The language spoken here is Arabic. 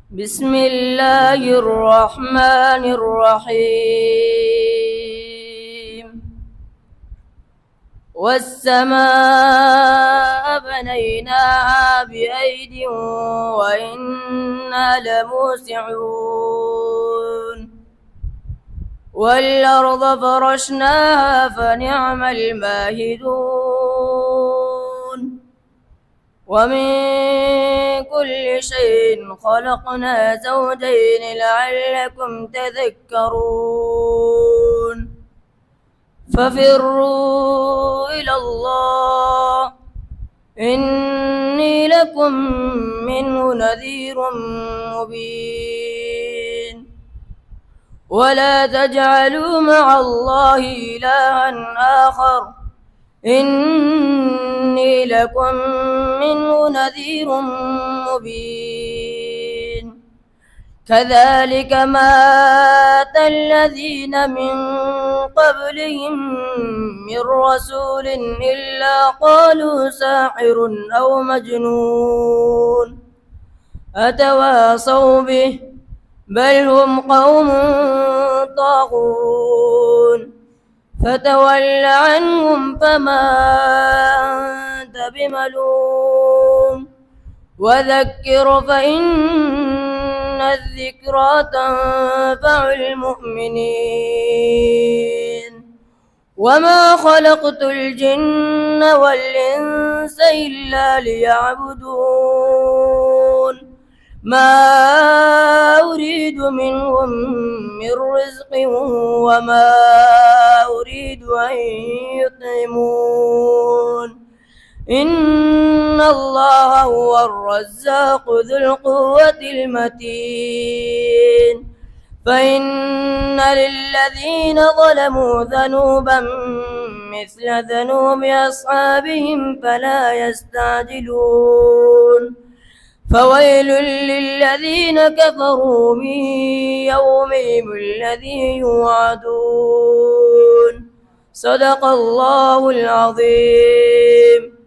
بسم الله الرحمن الرحيم والسماء بنيناها بأيد وإنا لموسعون والأرض فرشناها فنعم الماهدون ومن كل شيء خلقنا زوجين لعلكم تذكرون ففروا إلى الله إني لكم منه نذير مبين ولا تجعلوا مع الله إلها آخر إني لكم منه نذير مبين كذلك ما أتى الذين من قبلهم من رسول إلا قالوا ساحر أو مجنون أتواصوا به بل هم قوم طاغون فتول عنهم فما أنت بملوم وذكر فإن الذكرى تنفع المؤمنين وما خلقت الجن والإنس إلا ليعبدون ما أريد منهم من رزق وما أريد أن يطعمون إن الله هو الرزاق ذو القوة المتين فإن للذين ظلموا ذنوبا مثل ذنوب أصحابهم فلا يستعجلون فويل للذين كفروا من يومهم الذي يوعدون صدق الله العظيم.